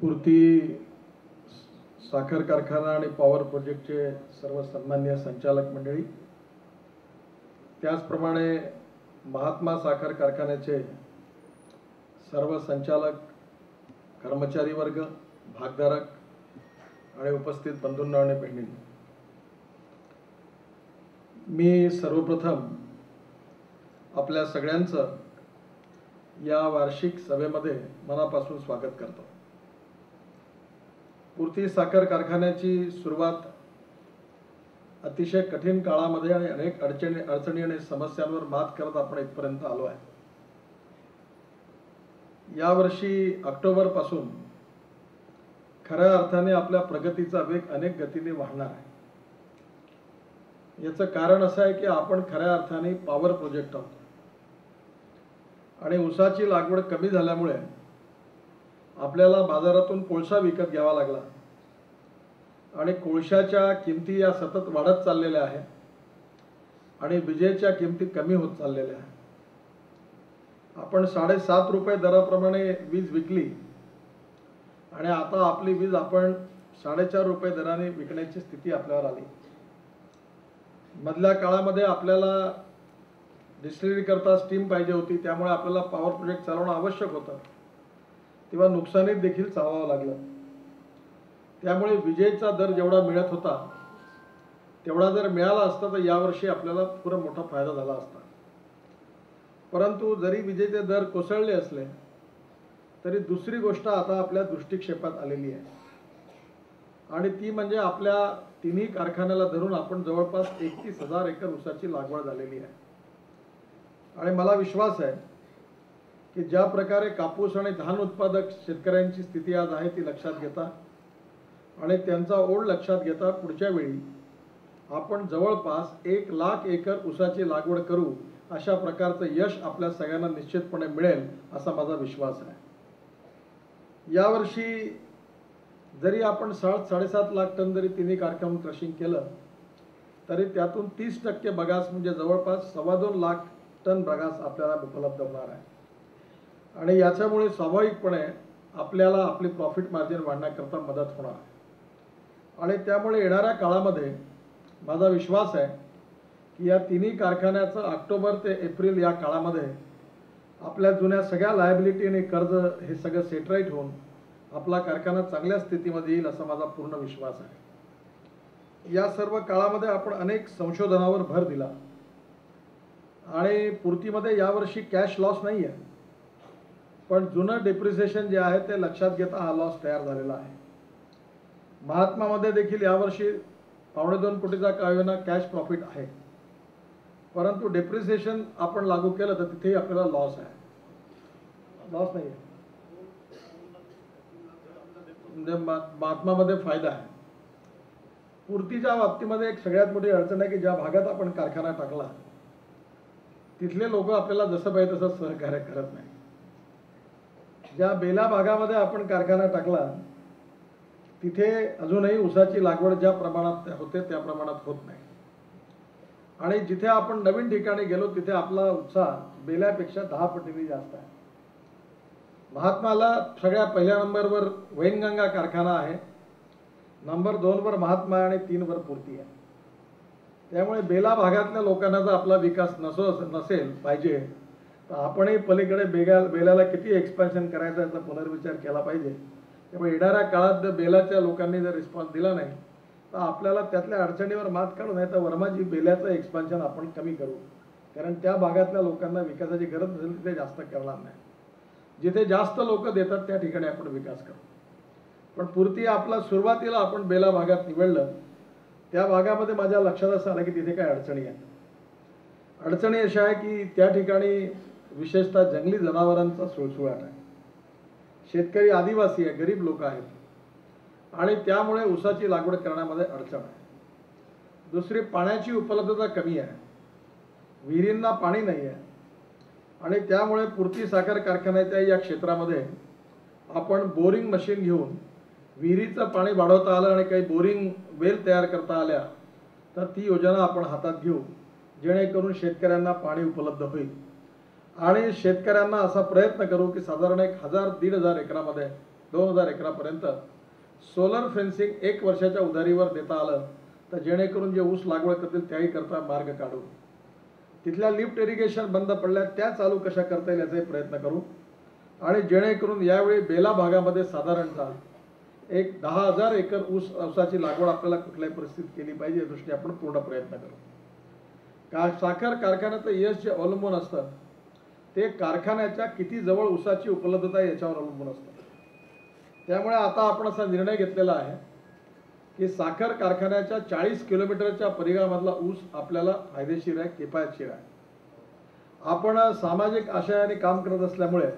पूर्ती साखर कारखाना आणि पॉवर प्रोजेक्टचे सर्व सन्माननीय संचालक मंडळी, त्याचप्रमाणे महात्मा साखर कारखान्याचे सर्व संचालक, कर्मचारी वर्ग, भागधारक आणि उपस्थित बंधूंनो आणि बहिणींनो, मी सर्वप्रथम आपल्या सगळ्यांचं या वार्षिक सभेमध्ये मनापासून स्वागत करतो। पूर्ती साखर कारखान्याची सुरुवात अतिशय कठीण काळामध्ये आणि अनेक अडचणी आणि समस्यांवर मात करत आपण इथपर्यंत आलो आहे। यावर्षी ऑक्टोबर पासून खऱ्या अर्थाने आपल्या प्रगतीचा वेग अनेक गतीने वाढणार आहे। याचं कारण असं आहे की आपण खऱ्या अर्थाने पॉवर प्रोजेक्ट आहोत आणि ऊसाची लागवड कमी झाल्यामुळे आपल्याला बाजारातून कोळसा विकत घ्यावा लागला आणि कोळशाच्या किमती या सतत वाढत चाललेल्या आहेत आणि विजेच्या किमती कमी होत चाललेल्या आहेत। आपण 7.5 रुपये दराप्रमाणे वीज विकली आणि आता आपली वीज आपण 4.5 रुपये दराने विकण्याची स्थिती आपल्यावर आली। मधल्या काळामध्ये आपल्याला डिस्टिलरी करता स्टीम पाहिजे होती, त्यामुळे आपल्याला पॉवर प्रोजेक्ट चालवणं आवश्यक होतं, तेव्हा नुकसानीत देखील चालवावं लागलं। त्यामुळे विजेचा दर जेवढा मिळत होता तेवढा जर मिळाला असता तर यावर्षी आपल्याला पुरा मोठा फायदा झाला असता। परंतु जरी विजेचे दर कोसळले असले तरी दुसरी गोष्ट आता आपल्या दृष्टिक्षेपात आलेली आहे आणि ती म्हणजे आपल्या तिन्ही कारखान्याला धरून आपण जवळपास 31,000 एकर ऊसाची लागवड झालेली आहे आणि मला विश्वास आहे की ज्या प्रकारे कापूस आणि धान उत्पादक शेतकऱ्यांची स्थिती आज आहे ती लक्षात घेता आणि त्यांचा ओढ लक्षात घेता पुढच्या वेळी आपण जवळपास 1 लाख एकर ऊसाची लागवड करू अशा प्रकारचं यश आपल्या सगळ्यांना निश्चितपणे मिळेल असा माझा विश्वास आहे। यावर्षी जरी आपण 7.5 लाख टन जरी तिन्ही कारखान्यातून क्रशिंग केलं तरी त्यातून 30% बगास म्हणजे जवळपास 2.25 लाख टन बगास आपल्याला उपलब्ध होणार आहे आणि याच्यामुळे स्वाभाविकपणे आपल्याला आपली प्रॉफिट मार्जिन वाढण्याकरता मदत होणार आहे आणि त्यामुळे येणाऱ्या काळामध्ये माझा विश्वास आहे की या तिन्ही कारखान्याचं ऑक्टोबर ते एप्रिल या काळामध्ये आपल्या जुन्या सगळ्या लायबिलिटी आणि कर्ज हे सगळं सेटराईट होऊन आपला कारखाना चांगल्या स्थितीमध्ये येईल असा माझा पूर्ण विश्वास आहे। या सर्व काळामध्ये आपण अनेक संशोधनावर भर दिला आणि पूर्तीमध्ये यावर्षी कॅश लॉस नाही आहे, पण जुनं डेप्रिसिएशन जे आहे ते लक्षात घेता हा लॉस तयार झालेला आहे। महात्मामध्ये देखील यावर्षी 2.25 कोटीचा कायवेना कॅश प्रॉफिट आहे, परंतु डेप्रिसिएशन आपण लागू केलं तर तिथेही आपल्याला लॉस आहे, लॉस नाही आहे, म्हणजे महात्मामध्ये फायदा आहे। पूर्तीच्या बाबतीमध्ये एक सगळ्यात मोठी अडचण आहे की ज्या भागात आपण कारखाना टाकला तिथले लोक आपल्याला जसं पाहिजे तसं सहकार्य करत नाही। ज्या बेला भागामध्ये आपण कारखाना टाकला तिथे अजूनही ऊसाची लागवड ज्या प्रमाणात होते त्या प्रमाणात होत नाही आणि जिथे आपण नवीन ठिकाणी गेलो तिथे आपला उत्साह बेल्यापेक्षा 10 पटीने जास्त आहे। महात्माला सगळ्या पहिल्या नंबरवर वैनगंगा कारखाना आहे, नंबर 2 वर महात्मा आणि 3 वर पूर्ती आहे। त्यामुळे बेला भागातल्या लोकांना जर आपला विकास नसेल पाहिजे तर आपणही पलीकडे बेलाला किती एक्सपान्शन करायचं याचा पुनर्विचार केला पाहिजे। त्यामुळे येणाऱ्या काळात जर बेलाच्या लोकांनी जर रिस्पॉन्स दिला नाही तर आपल्याला त्यातल्या अडचणीवर मात काढू, नाही तर वर्माजी बेल्याचं एक्सपान्शन आपण कमी करू, कारण त्या भागातल्या लोकांना विकासाची गरज नसेल तिथे जास्त करणार नाही, जिथे जास्त लोक देतात त्या ठिकाणी आपण विकास करू। पण पूर्ती आपला सुरुवातीला आपण बेला भागात निवडलं त्या भागामध्ये माझ्या लक्षात असं आलं की तिथे काय अडचणी आहेत। अडचणी अशा आहे की त्या ठिकाणी विशेषतः जंगली जनावरांचा सुळसुळाट आहे, शेतकरी आदिवासी आहे, गरीब लोक आहेत आणि त्यामुळे ऊसाची लागवड करण्यामध्ये अडचण आहे। दुसरी पाण्याची उपलब्धता कमी आहे, विहिरींना पाणी नाही आहे आणि त्यामुळे पूर्ती साखर कारखान्याच्या या क्षेत्रामध्ये आपण बोरिंग मशीन घेऊन विहिरीचं पाणी वाढवता आलं आणि काही बोरिंग वेल तयार करता आल्या तर ती योजना आपण हातात घेऊ, जेणेकरून शेतकऱ्यांना पाणी उपलब्ध होईल आणि शेतकऱ्यांना असा प्रयत्न करू की साधारण 1000-1500 एकरामध्ये 2000 एकरापर्यंत सोलर फेन्सिंग 1 वर्षाच्या उधारीवर देता आलं तर जेणेकरून जे ऊस लागवड करतील त्याही करता मार्ग काढू. तिथल्या लिफ्ट इरिगेशन बंद पडल्या त्या चालू कशा करता येईल याचाही प्रयत्न करू. आणि जेणेकरून यावेळी बेला भागामध्ये साधारणतः एक 10,000 एकर ऊसाची लागवड आपल्याला कुठल्याही परिस्थितीत केली पाहिजे या दृष्टीने आपण पूर्ण प्रयत्न करू. साखर कारखान्याचं यश जे अवलंबून असतं ते कारखान्याच्या किती जवळ ऊसाची उपलब्धता याच्यावर अवलंबून असतं. त्यामुळे आता आपण असा निर्णय घेतलेला आहे की साखर कारखान्याच्या 40 किलोमीटरच्या परिघामधला ऊस आपल्याला फायदेशीर आहे, किफायतशीर आहे. आपण सामाजिक आशयाने काम करत असल्यामुळे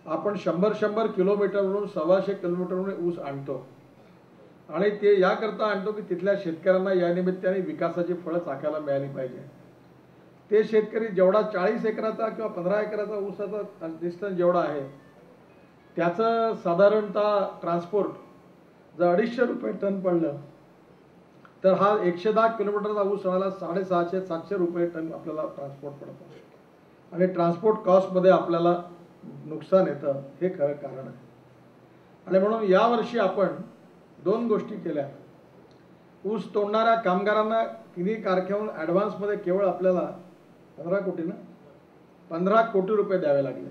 आपण 100 किलोमीटरवरून 125 किलोमीटरवरून ऊस आणतो आणि ते याकरता आणतो की तिथल्या शेतकऱ्यांना या निमित्ताने विकासाची फळं चाखायला मिळाली पाहिजे. ते शेतकरी जेवढा 40 एकराचा किंवा 15 एकराचा ऊसाचा डिस्टन्स जेवढा आहे त्याचं साधारणतः ट्रान्सपोर्ट जर 250 रुपये टन पडलं तर हा 110 किलोमीटरचा ऊस आणायला 650-700 रुपये टन आपल्याला ट्रान्सपोर्ट पडतं आणि ट्रान्सपोर्ट कॉस्टमध्ये आपल्याला नुकसान येतं, हे खरं कारण आहे. आणि म्हणून यावर्षी आपण 2 गोष्टी केल्या. ऊस तोडणाऱ्या कामगारांना तिन्ही कारखान्याहून ॲडव्हान्समध्ये केवळ आपल्याला 15 कोटी रुपये द्यावे लागले.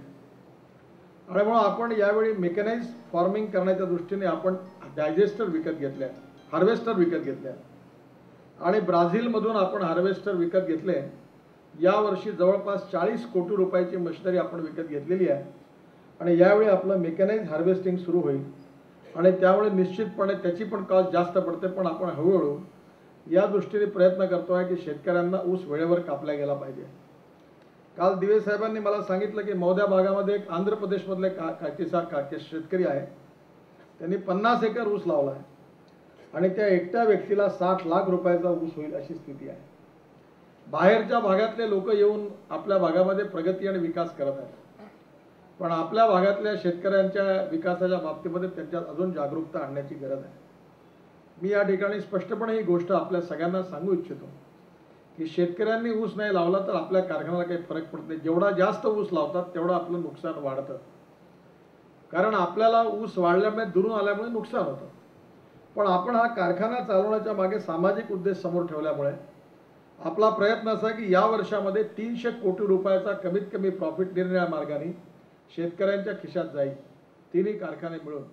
आणि म्हणून आपण यावेळी मेकॅनाइज फार्मिंग करण्याच्या दृष्टीने आपण डायजेस्टर विकत घेतल्या, हार्वेस्टर विकत घेतल्या आणि ब्राझीलमधून आपण हार्वेस्टर विकत घेतले. यावर्षी जवळपास 40 कोटी रुपयाची मशिनरी आपण विकत घेतलेली आहे आणि यावेळी आपलं मेकॅनाइज हार्वेस्टिंग सुरू होईल आणि त्यामुळे निश्चितपणे त्याची पण कॉस्ट जास्त पडते. पण आपण हळूहळू या दृष्टीने प्रयत्न करतो आहे की शेतकऱ्यांना ऊस वेळेवर कापला गेला पाहिजे. काल दिवे साहेबांनी मला सांगितलं की मौद्या भागामध्ये एक आंध्र प्रदेशमधले शेतकरी आहे, त्यांनी 50 एकर ऊस लावला आहे आणि त्या एकट्या व्यक्तीला 60 लाख रुपयाचा ऊस होईल अशी स्थिती आहे. बाहेरच्या भागातले लोक येऊन आपल्या भागामध्ये प्रगती आणि विकास करत आहेत, पण आपल्या भागातल्या शेतकऱ्यांच्या विकासाच्या बाबतीमध्ये त्यांच्यात अजून जागरूकता आणण्याची गरज आहे. मी या ठिकाणी स्पष्टपणे ही गोष्ट आपल्या सगळ्यांना सांगू इच्छितो की शेतकऱ्यांनी ऊस नाही लावला तर आपल्या कारखान्याला काही फरक पडत नाही. जेवढा जास्त ऊस लावतात तेवढं आपलं नुकसान वाढतं, कारण आपल्याला ऊस वाढल्यामुळे दुरून आल्यामुळे नुकसान होतं. पण आपण हा कारखाना चालवण्याच्या मागे सामाजिक उद्देश समोर ठेवल्यामुळे आपला प्रयत्न असा की या वर्षामध्ये 300 कोटी रुपयाचा कमीत कमी प्रॉफिट निर्णय मार्गाने शेतकऱ्यांच्या खिशात जाईल, तिन्ही कारखाने मिळून.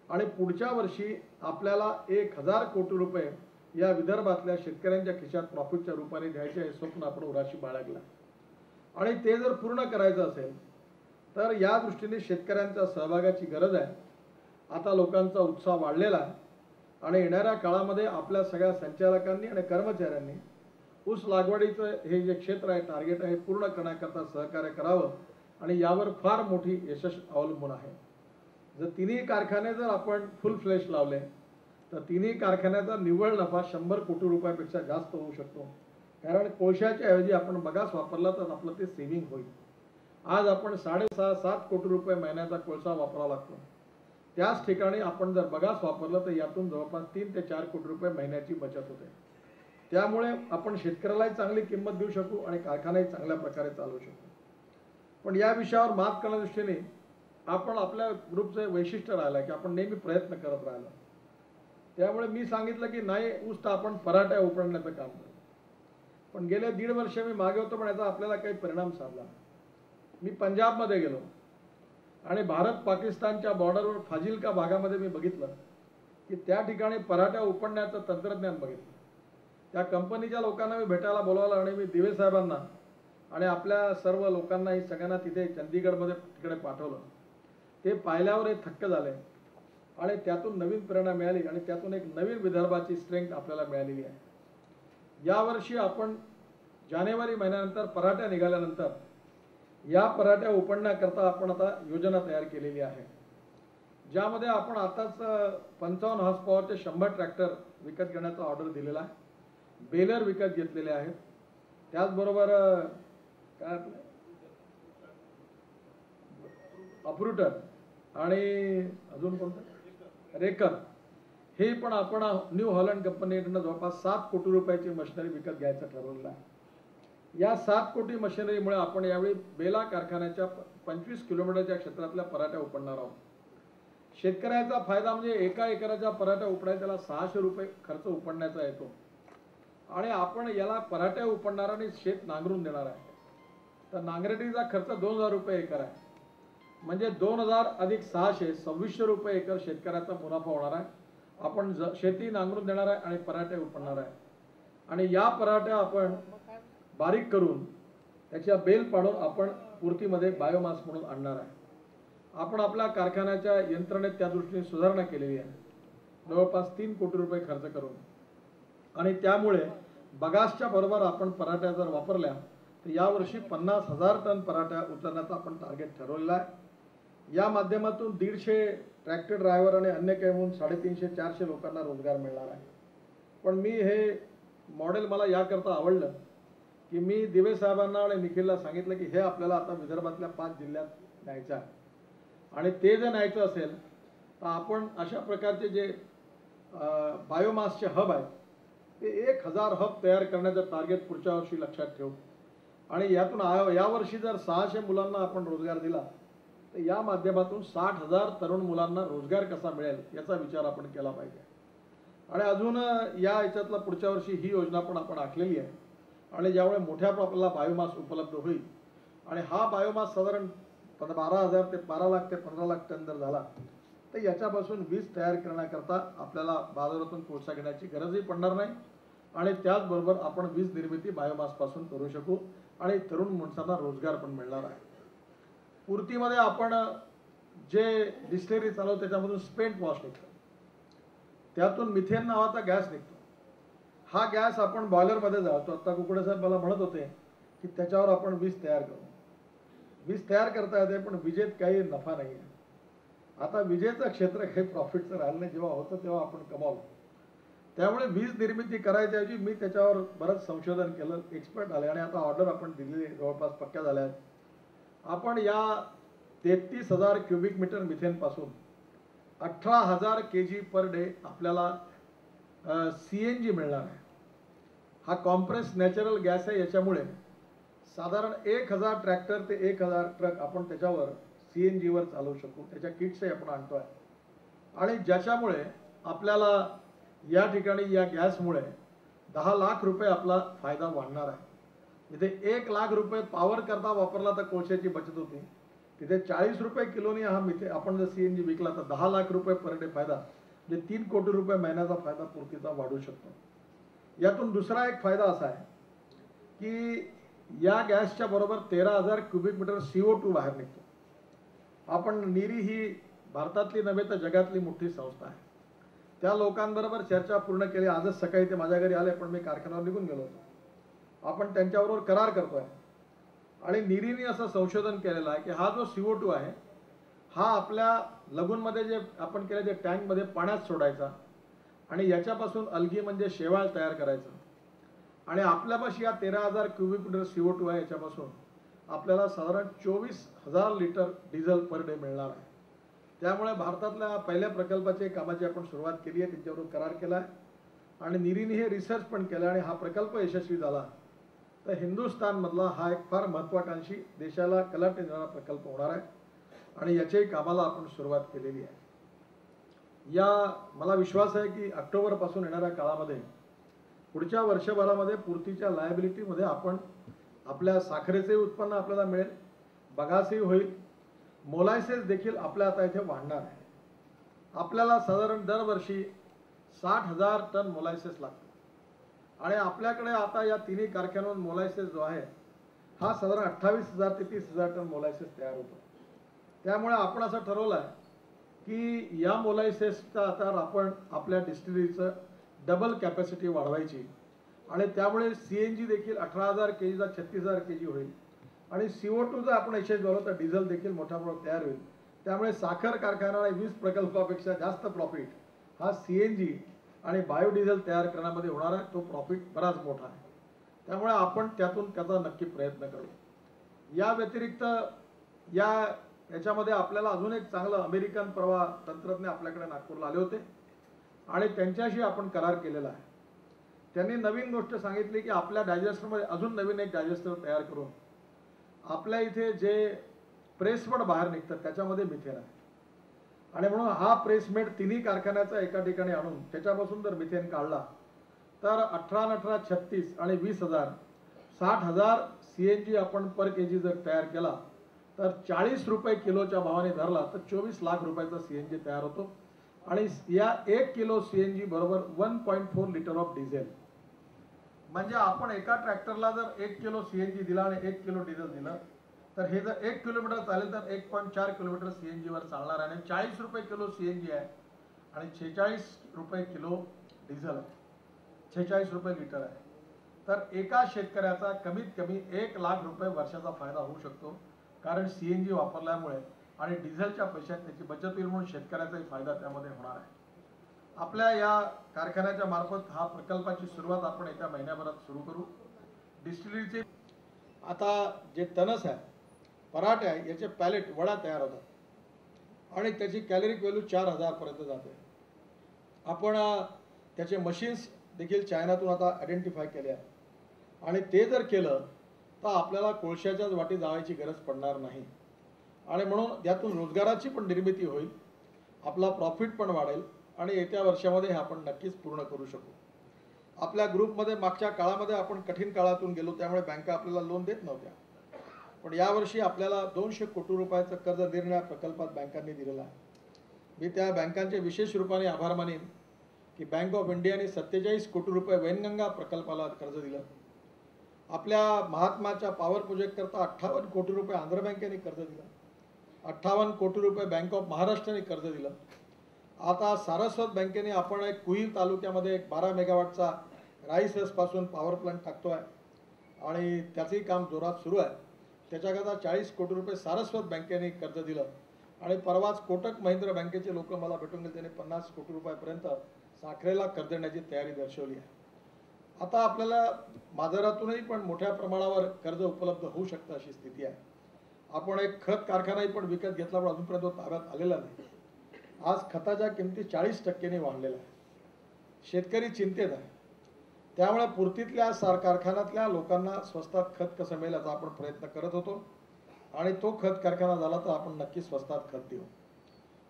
आणि पुढच्या वर्षी आपल्याला 1000 कोटी रुपये या विदर्भातल्या शेतकऱ्यांच्या खिशात प्रॉफिटच्या रूपाने द्यायचे हे स्वप्न आपण उराशी बाळगलं आणि ते जर पूर्ण करायचं असेल तर या दृष्टीने शेतकऱ्यांच्या सहभागाची गरज आहे. आता लोकांचा उत्साह वाढलेला आहे आणि येणाऱ्या काळामध्ये आपल्या सगळ्या संचालकांनी आणि कर्मचाऱ्यांनी ऊस लागवडीचं हे जे क्षेत्र आहे, टार्गेट आहे, पूर्ण करण्याकरता सहकार्य करावं आणि यावर फार मोठी यशस्वी अवलंबून आहे. जर तिन्ही कारखाने जर आपण फुल फ्लेश लावले तर तिन्ही कारखान्याचा निव्वळ नफा 100 कोटी रुपयापेक्षा जास्त होऊ शकतो, कारण कोळशाच्या ऐवजी आपण बगास वापरला तर आपलं ते सेव्हिंग होईल. आज आपण 6.5-7 कोटी रुपये महिन्याचा कोळसा वापरावा लागतो, त्याच ठिकाणी आपण जर बगास वापरलं तर यातून जवळपास 3 ते 4 कोटी रुपये महिन्याची बचत होते. त्यामुळे आपण शेतकऱ्यालाही चांगली किंमत देऊ शकू आणि कारखानाही चांगल्या प्रकारे चालवू शकू. पण या विषयावर मात करण्याच्या दृष्टीने आपण आपल्या ग्रुपचं वैशिष्ट्य राहिलं की आपण नेहमी प्रयत्न करत राहिलो. त्यामुळे मी सांगितलं की नाही ऊस तर आपण पराठ्या उपडण्याचं काम करू. पण गेले 1.5 वर्ष मी मागे होतो पण याचा आपल्याला काही परिणाम साधला. मी पंजाबमध्ये गेलो आणि भारत पाकिस्तानच्या बॉर्डरवर फाजिल्का भागामध्ये मी बघितलं की त्या ठिकाणी पराठ्या उपडण्याचं तंत्रज्ञान बघितलं. त्या कंपनीच्या लोकांना मी भेटायला बोलावलं आणि मी दिवे साहेबांना आणि आपल्या सर्व लोकांनाही सगळ्यांना तिथे चंदीगडमध्ये तिकडे पाठवलं. ते पाहिल्यावर एक थक्क झाले आणि त्यातून नवीन प्रेरणा मिळाली आणि त्यातून एक नवीन विदर्भाची स्ट्रेंथ आपल्याला मिळालेली आहे. यावर्षी आपण जानेवारी महिन्यानंतर पराठ्या निघाल्यानंतर या पराठ्या उपडण्याकरता आपण आता योजना तयार केलेली आहे, ज्यामध्ये आपण आताच 55 हॉर्स पॉवरचे 100 ट्रॅक्टर विकत घेण्याचा ऑर्डर दिलेला आहे, बेलर विकत घेतलेले आहेत, त्याचबरोबर काय आपलं अप्रूटर आणि अजून कोणतं रेकर हे पण आपण न्यू हॉलंड कंपनीकडून जवळपास 7 कोटी रुपयाची मशिनरी विकत घ्यायचं ठरवलेलं आहे. या 7 कोटी मशिनरीमुळे आपण यावेळी बेला कारखान्याच्या 25 किलोमीटरच्या क्षेत्रातल्या पराठ्या उपडणार आहोत. शेतकऱ्याचा फायदा म्हणजे एका एकराच्या पराठ्या उपडायला त्याला 600 रुपये खर्च उपडण्याचा येतो आणि आपण याला पराठ्या उपडणाराने शेत नांगरून देणार आहे. तर नांगरटीचा खर्च 2000 रुपये एकर आहे. म्हणजे 2000 अधिक 600 2600 रुपये एकर शेतकऱ्याचा मुनाफा होणार आहे. आपण शेती नांगरून देणार आहे आणि पराठे उपडणार आहे आणि या पराठ्या आपण बारीक करून त्याच्या बेल पाडून आपण पूर्तीमध्ये बायोमास म्हणून आणणार आहे. आपण आपल्या कारखान्याच्या यंत्रणेत त्या दृष्टीने सुधारणा केलेली आहे, जवळपास 3 कोटी रुपये खर्च करून. आणि त्यामुळे बगासच्या बरोबर आपण पराठ्या जर वापरल्या तर यावर्षी 50,000 टन पराठ्या उचलण्याचा आपण टार्गेट ठरवलेला आहे. या माध्यमातून 150 ट्रॅक्टर ड्रायव्हर आणि अन्य काही म्हणून 350-400 लोकांना रोजगार मिळणार आहे. पण मी हे मॉडेल मला याकरता आवडलं की मी दिवे साहेबांना आणि निखिलला सांगितलं की हे आपल्याला आता विदर्भातल्या 5 जिल्ह्यात न्यायचं आहे आणि ते जर न्यायचं असेल तर आपण अशा प्रकारचे जे बायोमासचे हब आहेत ते 1000 हब तयार करण्याचं टार्गेट पुढच्या वर्षी लक्षात ठेवू आणि यातून यावर्षी जर 600 मुलांना आपण रोजगार दिला तर या माध्यमातून 60,000 तरुण मुलांना रोजगार कसा मिळेल याचा विचार आपण केला पाहिजे. आणि अजून या याच्यातला पुढच्या वर्षी ही योजना पण आपण आखलेली आहे आणि ज्यामुळे मोठ्या आपल्याला बायोमास उपलब्ध होईल आणि हा बायोमास साधारण 12,000 ते 12 लाख ते 15 लाख टन जर झाला तर याच्यापासून वीज तयार करण्याकरता आपल्याला बाजारातून कोळसा घेण्याची गरजही पडणार नाही आणि त्याचबरोबर आपण वीज निर्मिती बायोमासपासून करू शकू आणि तरुण माणसांना रोजगार पण मिळणार आहे. पूर्तीमध्ये आपण जे डिस्टिलरी चालवतो त्याच्यामधून स्पेंट वॉश निघतो, त्यातून मिथेन नावाचा गॅस निघतो. हा गॅस आपण बॉयलरमध्ये जातो. आता कुकडे साहेब मला म्हणत होते की त्याच्यावर आपण वीज तयार करू. वीज तयार करता येते पण विजेत काही नफा नाही आहे. आता विजेचं क्षेत्र काही प्रॉफिटचं राहिलं नाही, जेव्हा होतं तेव्हा आपण कमावलं. त्यामुळे वीज निर्मिती करायच्याऐवजी मी त्याच्यावर बरंच संशोधन केलं, एक्सपर्ट आले आणि आता ऑर्डर आपण दिलेली जवळपास पक्क्या झाल्या आहेत. आपण या 33,000 क्युबिक मीटर मिथेनपासून 18,000 kg पर डे आपल्याला CNG मिळणार आहे. हा कॉम्प्रेस नॅचरल गॅस आहे. याच्यामुळे साधारण 1000 ट्रॅक्टर ते 1000 ट्रक आपण त्याच्यावर CNG वर चालवू शकू. त्याच्या किट्सही आपण आणतोय आणि ज्याच्यामुळे आपल्याला या ठिकाणी या गॅसमुळे 10 लाख रुपये आपला फायदा वाढणार आहे. इथे 1 लाख रुपये पॉवर करता वापरला तर कोळशाची बचत होती, तिथे 40 रुपये किलोनी हा आपण जर CNG विकला तर 10 लाख रुपये पर डे फायदा, म्हणजे 3 कोटी रुपये महिन्याचा फायदा पूर्तीचा वाढू शकतो. यातून दुसरा एक फायदा असा आहे की या गॅसच्या बरोबर 13,000 क्युबिक मीटर CO2 बाहेर निघतो. आपण नीरी ही भारतातली नव्हे तर जगातली मोठी संस्था आहे. त्या लोकांबरोबर चर्चा पूर्ण केली. आजच सकाळी ते माझ्या घरी आले पण मी कारखान्यावर निघून गेलो होतो. आपण त्यांच्याबरोबर करार करतोय आणि नीरीने असं संशोधन केलेलं आहे की हा जो CO2 आहे हा आपल्या लगूनमध्ये जे आपण केले ते टँकमध्ये पाण्यात सोडायचा आणि याच्यापासून अल्गी म्हणजे शेवाळ तयार करायचं आणि आपल्यापाशी या 13,000 क्युबिक मीटर CO2 आहे. याच्यापासून आपल्याला साधारण 24,000 लिटर डिझेल पर डे मिळणार आहे. त्यामुळे भारतातल्या पहिल्या प्रकल्पाच्या कामाची आपण सुरुवात केली आहे, त्यांच्याबरोबर करार केला आहे आणि नीरीने हे रिसर्च पण केलं आणि हा प्रकल्प यशस्वी झाला तर हिंदुस्थानमधला हा एक फार महत्त्वाकांक्षी देशाला कलाटणी देणारा प्रकल्प होणार आहे आणि याच्याही कामाला आपण सुरुवात केलेली आहे. मला विश्वास आहे की ऑक्टोबरपासून येणाऱ्या काळामध्ये पुढच्या वर्षभरामध्ये पूर्तीच्या लायबिलिटीमध्ये आपण आपल्या साखरेचे उत्पन्न आपल्याला मिळेल, बगासही होईल, मोलायसेस देखील आपल्या आता इथे वाढणार आहे. आपल्याला साधारण दरवर्षी 60,000 टन मोलायसेस लागतं आणि आपल्याकडे आता या तिन्ही कारखान्यांवर मोलायसेस जो आहे हा साधारण 28,000 ते 30,000 टन मोलायसेस तयार होतो. त्यामुळे आपण असं ठरवलं आहे की या मोलायसेसचा आता आपण आपल्या डिस्टिलरीचं डबल कॅपॅसिटी वाढवायची आणि त्यामुळे CNG देखील 18,000 kg चा 36,000 kg होईल आणि CO2 जर आपण यशस्वी झालो तर डिझेल देखील मोठ्या प्रमाणात तयार होईल. त्यामुळे साखर कारखान्याला 20 प्रकल्पापेक्षा जास्त प्रॉफिट हा CNG आणि बायोडिझेल तयार करण्यामध्ये होणार आहे. तो प्रॉफिट बराच मोठा आहे. त्यामुळे आपण त्यातून त्याचा नक्की प्रयत्न करू. या व्यतिरिक्त याच्यामध्ये आपल्याला अजून एक चांगलं अमेरिकन परवा तंत्रज्ञ आपल्याकडे नागपूरला आले होते आणि त्यांच्याशी आपण करार केलेला आहे. त्यांनी नवीन गोष्ट सांगितली की आपल्या डायजेस्टरमध्ये अजून नवीन एक डायजेस्टर तयार करून आपल्या इथे जे प्रेसवड बाहेर निघतात त्याच्यामध्ये मिथेन आहे आणि म्हणून हा प्रेसमेट तिन्ही कारखान्याचा एका ठिकाणी आणून त्याच्यापासून जर मिथेन काढला तर 18-36 आणि 20,000 60,000 CNG आपण पर केजी जर तयार केला तर 40 रुपये किलोच्या भावाने धरला तर 24 लाख रुपयाचा CNG तयार होतो आणि या 1 किलो CNG बरोबर 1.4 लिटर ऑफ डिझेल. म्हणजे आपण एका ट्रॅक्टरला जर 1 किलो CNG दिला आणि 1 किलो डिझेल दिलं तर हे जर 1 किलोमीटर चालेल तर 1.4 किलोमीटर CNG वर चालणार आहे आणि 40 रुपये किलो CNG आहे आणि 46 रुपये किलो डिझेल आहे, 46 रुपये लिटर आहे. तर एका शेतकऱ्याचा कमीत कमी 1 लाख रुपये वर्षाचा फायदा होऊ शकतो, कारण CNG वापरल्यामुळे आणि डिझेलच्या पैशात त्याची बचत होईल, म्हणून शेतकऱ्याचाही फायदा त्यामध्ये होणार आहे. आपल्या या कारखान्याच्या मार्फत हा प्रकल्पाची सुरुवात आपण येत्या महिन्याभरात सुरू करू. डिस्टिलरीचे आता जे तणस आहे, पराठे आहे, याचे पॅलेट वडा तयार होतात आणि त्याची कॅलरिक व्हॅल्यू 4,000 पर्यंत जाते. आपण त्याचे मशीन्स देखील चायनातून आता आयडेंटिफाय केले आहे आणि ते जर केलं तर आपल्याला कोळशाच्याच वाटी जावायची गरज पडणार नाही आणि म्हणून यातून रोजगाराची पण निर्मिती होईल, आपला प्रॉफिट पण वाढेल आणि येत्या वर्षामध्ये हे आपण नक्कीच पूर्ण करू शकू. आपल्या ग्रुपमध्ये मागच्या काळामध्ये आपण कठीण काळातून गेलो, त्यामुळे बँका आपल्याला लोन देत नव्हत्या, पण यावर्षी आपल्याला 200 कोटी रुपयाचं कर्ज देण्या प्रकल्पात बँकांनी दिलेला आहे. मी त्या बँकांचे विशेष रूपाने आभार मानेन की बँक ऑफ इंडियाने 47 कोटी रुपये वैनगंगा प्रकल्पाला कर्ज दिलं. आपल्या महात्माच्या पॉवर प्रोजेक्ट करता 58 कोटी रुपये आंध्र बँकेने कर्ज दिलं, 58 कोटी रुपये बँक ऑफ महाराष्ट्राने कर्ज दिलं. आता सारस्वत बँकेने आपण एक कुही तालुक्यामध्ये एक 12 मेगावॉटचा राईस पासून पॉवर प्लांट टाकतो आहे आणि त्याचंही काम जोरात सुरू आहे. त्याच्याकरता 40 कोटी रुपये सारस्वत बँकेने कर्ज दिलं आणि परवाच कोटक महिंद्रा बँकेचे लोक मला भेटून गेले, त्यांनी 50 कोटी रुपयापर्यंत साखरेला कर्ज देण्याची तयारी दर्शवली आहे. आता आपल्याला बाजारातूनही पण मोठ्या प्रमाणावर कर्ज उपलब्ध होऊ शकतं अशी स्थिती आहे. आपण एक खत कारखानाही पण विकत घेतला, पण अजूनपर्यंत ताब्यात आलेला नाही. आज खताच्या किमती 40% वाढलेल्या आहे. शेतकरी चिंतेत आहे, त्यामुळे पूर्तीतल्या कारखान्यातल्या लोकांना स्वस्तात खत कसं मिळेल याचा आपण प्रयत्न करत होतो आणि तो खत कारखाना झाला तर आपण नक्की स्वस्तात खत देऊ.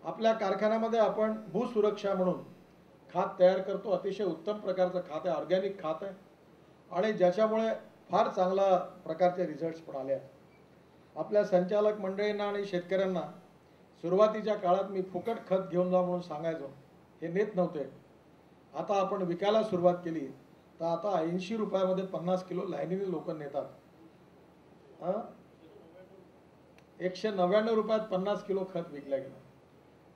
आपल्या कारखान्यामध्ये आपण भूसुरक्षा म्हणून खात तयार करतो. अतिशय उत्तम प्रकारचं खात आहे, ऑर्गॅनिक खात आहे आणि ज्याच्यामुळे फार चांगला प्रकारचे रिझल्ट्स पण आले आहेत. आपल्या संचालक मंडळींना आणि शेतकऱ्यांना सुरुवातीच्या काळात मी फुकट खत घेऊन जा म्हणून सांगायचो, हे नेत नव्हते. आता आपण विकायला सुरुवात केली तर आता 80 रुपयामध्ये 50 किलो लाईनीने लोक नेतात. 199 रुपयात 50 किलो खत विकल्या गेलं.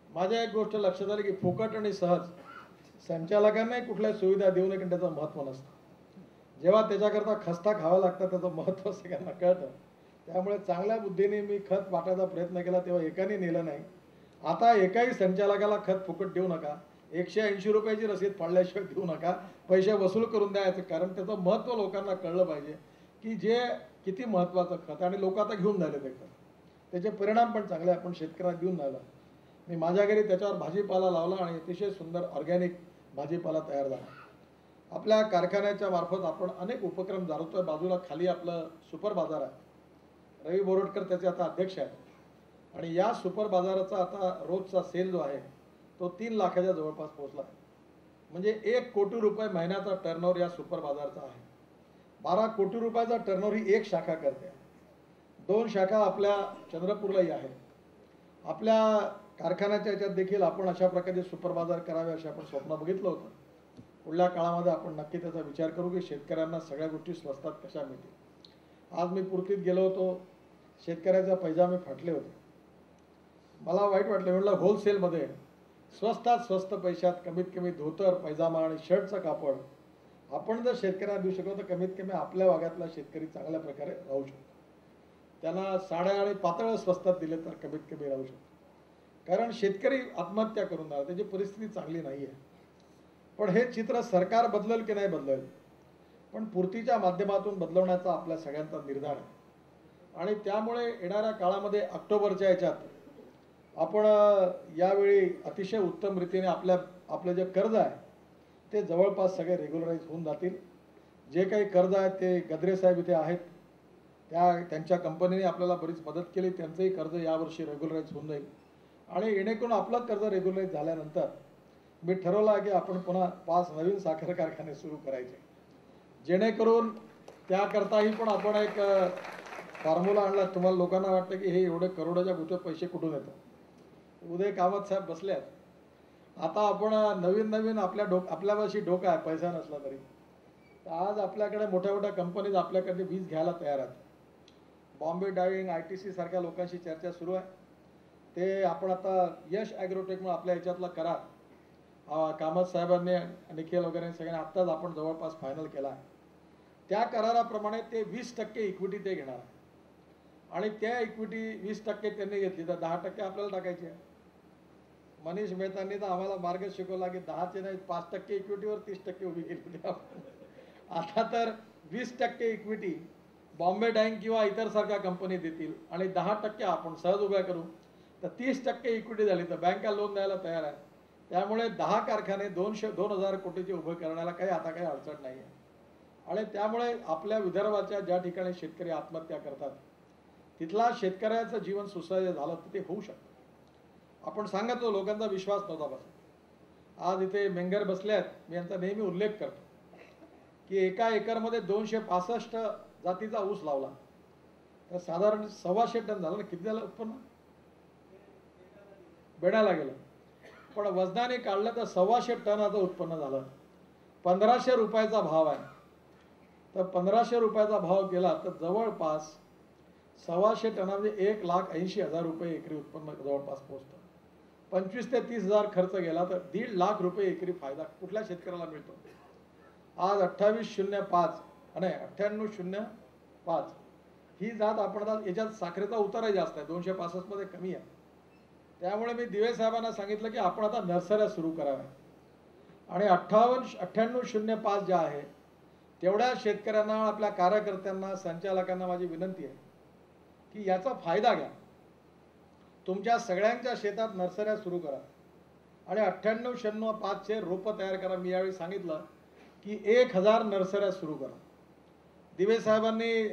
माझ्या एक गोष्ट लक्षात आली की फुकट आणि सहज संचालकांनाही कुठल्या सुविधा देऊ नये, त्याचं महत्त्व नसतं. जेव्हा त्याच्याकरता खस्ता खावा लागतं त्याचं महत्त्व सगळ्यांना कळतं. त्यामुळे चांगल्या बुद्धीने मी खत वाटायचा प्रयत्न केला, तेव्हा एकाने नेलं नाही. आता एकाही संचालकाला खत फुकट देऊ नका, 180 रुपयाची रसीद पाडल्याशिवाय देऊ नका, पैसे वसूल करून द्यायचं. कारण त्याचं महत्त्व लोकांना कळलं पाहिजे की जे किती महत्त्वाचं खत, आणि लोक आता घेऊन झाले ते खत, त्याचे परिणाम पण चांगले आपण शेतकऱ्यांना देऊन झाला. मी माझ्या घरी त्याच्यावर भाजीपाला लावला आणि अतिशय सुंदर ऑर्गॅनिक भाजीपाला तयार झाला. आपल्या कारखान्याच्या मार्फत आपण अनेक उपक्रम चालवतोय. बाजूला खाली आपलं सुपर बाजार आहे, रवी बोरटकर त्याचे आता अध्यक्ष आहेत आणि या सुपर बाजाराचा आता रोजचा सेल जो आहे तो 3 लाखाच्या जवळपास पोहोचला आहे. म्हणजे 1 कोटी रुपये महिन्याचा टर्नओव्हर या सुपर बाजारचा आहे. 12 कोटी रुपयाचा टर्नओव्हर ही एक शाखा करते. 2 शाखा आपल्या चंद्रपूरलाही आहे. आपल्या कारखान्याच्या याच्यात देखील आपण अशा प्रकारचे सुपर बाजार करावे असे आपण स्वप्न बघितलं होतं. पुढल्या काळामध्ये आपण नक्की त्याचा विचार करू की शेतकऱ्यांना सगळ्या गोष्टी स्वस्तात कशा मिळतील. आज मी पुर्तीत गेलो होतो, शेतकऱ्याचा पैजामे फाटले होते. मला वाईट वाटलं. म्हटलं होलसेलमध्ये स्वस्तात स्वस्त पैशात कमीत कमी धोतर, पैजामा आणि शर्टचं कापड आपण जर शेतकऱ्यांना देऊ शकलो तर कमीत कमी आपल्या भागातला शेतकरी चांगल्या प्रकारे राहू शकतो. त्यांना साड्या आणि पातळ स्वस्तात दिले तर कमीत कमी राहू शकतो. कारण शेतकरी आत्महत्या करून राहिला, त्याची परिस्थिती चांगली नाही आहे. पण हे चित्र सरकार बदलेल की नाही बदलेल, पण पूर्तीच्या माध्यमातून बदलवण्याचा आपल्या सगळ्यांचा निर्धार आहे. आणि त्यामुळे येणाऱ्या काळामध्ये ऑक्टोबरच्या याच्यात आपण यावेळी अतिशय उत्तम रीतीने आपलं जे कर्ज आहे ते जवळपास सगळे रेग्युलराईज होऊन जातील. जे काही कर्ज आहे ते गद्रे साहेब इथे आहेत, त्यांच्या कंपनीने आपल्याला बरीच मदत केली. त्यांचंही कर्ज यावर्षी रेग्युलराईज होऊन जाईल आणि जेणेकरून आपलं कर्ज रेग्युलराईज झाल्यानंतर मी ठरवलं की आपण पुन्हा 5 नवीन साखर कारखाने सुरू करायचे, जेणेकरून त्याकरताही पण आपण एक फॉर्म्युला आणला. तुम्हाला लोकांना वाटतं की हे एवढे करोडाच्या गुंठे पैसे कुठून येतात. उदय कामत साहेब बसल्यात. आता आपण नवीन आपल्यापाशी डोकं आहे, पैसा नसला तरी. तर आज आपल्याकडे मोठ्या मोठ्या कंपनीज आपल्याकडे वीज घ्यायला तयार आहेत. बॉम्बे डायविंग, ITC सारख्या लोकांशी चर्चा सुरू आहे. ते आपण आता यश ॲग्रोटेक म्हणून आपल्या याच्यातला करार कामत साहेबांनी, निखिल वगैरे सगळ्यांनी आत्ताच आपण जवळपास फायनल केला आहे. त्या कराराप्रमाणे ते 20% इक्विटी ते घेणार आणि त्या इक्विटी 20% त्यांनी घेतली तर 10% आपल्याला टाकायची आहे. मनीष मेहतांनी तर आम्हाला मार्ग शिकवला की 10चे नाही 5% इक्विटीवर 30% उभी केली होती आपण. आता तर 20% इक्विटी बॉम्बे डाईंग किंवा इतर सारख्या कंपनी देतील आणि 10% आपण सहज उभ्या करू तर 30% इक्विटी झाली तर बँका लोन द्यायला तयार आहे. त्यामुळे 10 कारखाने 2,000 कोटीचे उभे करण्याला काही अडचण नाही आहे. आणि त्यामुळे आपल्या विदर्भाच्या ज्या ठिकाणी शेतकरी आत्महत्या करतात तिथला शेतकऱ्याचं जीवन सुसह्य झालं तर ते होऊ शकतं. आपण सांगतो लोकांचा विश्वास नव्हता बसला. आज इथे मेंगर बसले आहेत. मी यांचा नेहमी उल्लेख करतो की एका एकरमध्ये 265 जातीचा ऊस लावला तर साधारण 125 टन झालं ना. किती झालं उत्पन्न? बेडायला गेलं. पण वजनाने काढलं तर 125 टनाचं उत्पन्न झालं. 1500 रुपयाचा भाव आहे. तर 1500 रुपयाचा भाव केला तर जवळपास 125 टनामध्ये 1,80,000 रुपये एकरी उत्पन्न जवळपास पोहोचतं. 25 ते 30,000 खर्च गेला तर 1.5 लाख रुपये एकरी फायदा कुठल्या शेतकऱ्याला मिळतो. आज 2805 आणि 9805 ही जात आपण आता याच्यात साखरेचा उतारही जास्त आहे, 265 मध्ये कमी आहे. त्यामुळे मी दिवे साहेबांना सांगितलं की आपण आता नर्सऱ्या सुरू कराव्या आणि 9805 ज्या आहे तेवढ्या शेतकऱ्यांना, आपल्या कार्यकर्त्यांना, संचालकांना माझी विनंती आहे की याचा फायदा घ्या. तुमच्या सगळ्यांच्या शेतात नर्सऱ्या सुरू करा आणि 9805चे रोपं तयार करा. मी यावेळी सांगितलं की 1000 नर्सऱ्या सुरू करा. दिवे साहेबांनी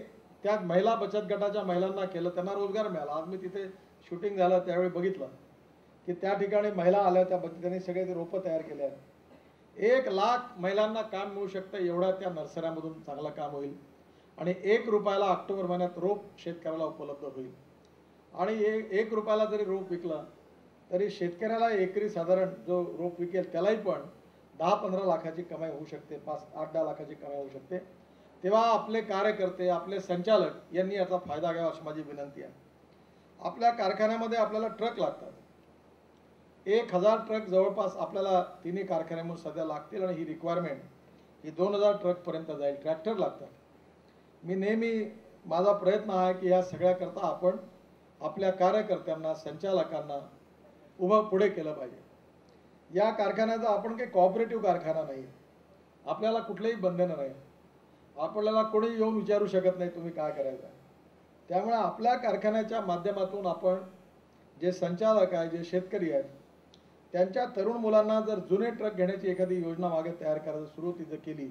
त्यात महिला बचत गटाच्या महिलांना केलं, त्यांना रोजगार मिळाला. आज मी तिथे शूटिंग झालं त्यावेळी बघितलं की त्या ठिकाणी महिला आल्या, त्या त्यांनी सगळे ते रोपं तयार केले आहेत. 1 लाख महिलांना काम मिळू शकतं एवढ्या त्या नर्सऱ्यामधून चांगलं काम होईल आणि 1 रुपयाला ऑक्टोबर महिन्यात रोप शेतकऱ्याला उपलब्ध होईल. आणि 1 रुपयाला जरी रोप विकलं तरी शेतकऱ्याला एकरी साधारण जो रोप विकेल त्यालाही पण 10-15 लाखाची कमाई होऊ शकते, 5-8-10 लाखाची कमाई होऊ शकते. तेव्हा आपले कार्यकर्ते, आपले संचालक यांनी याचा फायदा घ्यावा अशी माझी विनंती आहे. आपल्या कारखान्यामध्ये आपल्याला ट्रक लागतात. 1000 ट्रक जवळपास आपल्याला तिन्ही कारखान्यामध्ये सध्या लागतील आणि ही रिक्वायरमेंट ही 2000 ट्रकपर्यंत जाईल. ट्रॅक्टर लागतात. मी नेहमी माझा प्रयत्न आहे की या सगळ्याकरता आपण आपल्या कार्यकर्त्यांना, संचालकांना उभं पुढे केलं पाहिजे. या कारखान्याचा आपण काही कोऑपरेटिव्ह कारखाना नाही, आपल्याला कुठलेही बंधनं नाही. आपल्याला कोणी येऊन विचारू शकत नाही तुम्ही काय करायचं आहे. त्यामुळे आपल्या कारखान्याच्या माध्यमातून आपण जे संचालक आहे, जे शेतकरी आहेत, त्यांच्या तरुण मुलांना जर जुने ट्रक घेण्याची एखादी योजना मागे तयार करायला सुरू तिथं केली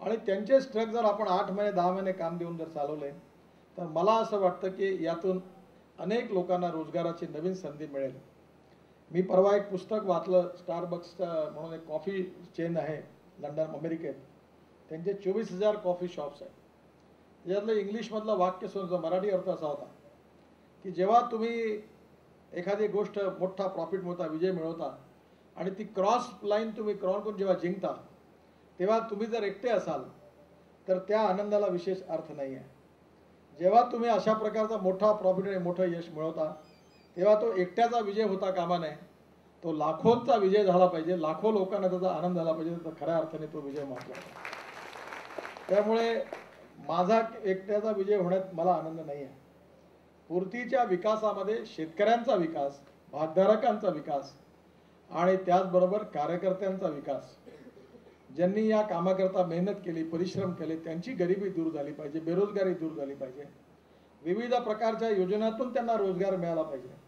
आणि त्यांचेच ट्रक जर आपण 8 महिने 10 महिने काम देऊन जर चालवले तर मला असं वाटतं की यातून अनेक लोकांना रोजगाराची नवीन संधी मिळेल. मी परवा एक पुस्तक वाचलं, स्टारबक्स म्हणून एक कॉफी चेन आहे लंडन अमेरिकेत. त्यांचे 24,000 कॉफी शॉप्स आहेत. त्याच्यातलं इंग्लिशमधलं वाक्य सुद्धा मराठी अर्थ असा होता की जेव्हा तुम्ही एखादी गोष्ट मोठा प्रॉफिट मिळवता, विजय मिळवता आणि ती क्रॉस लाईन तुम्ही क्रॉस करून जेव्हा जिंकता तेव्हा तुम्ही जर एकटे असाल तर त्या आनंदाला विशेष अर्थ नाही आहे. जेव्हा तुम्ही अशा प्रकारचा मोठा प्रॉफिट आणि मोठं यश मिळवता तेव्हा तो एकट्याचा विजय होता कामा नये, तो लाखोंचा विजय झाला पाहिजे, लाखो लोकांना त्याचा आनंद झाला पाहिजे, तर खऱ्या अर्थाने तो विजय महत्त्वाचा. त्यामुळे माझा एकट्याचा विजय होण्यात मला आनंद नाही आहे. पूर्तीच्या विकासामध्ये शेतकऱ्यांचा विकास, भागधारकांचा विकास आणि त्याचबरोबर कार्यकर्त्यांचा विकास, ज्यांनी या कामाकरता मेहनत केली, परिश्रम केले, त्यांची गरिबी दूर झाली पाहिजे, बेरोजगारी दूर झाली पाहिजे, विविध प्रकारच्या योजनांतून त्यांना रोजगार मिळाला पाहिजे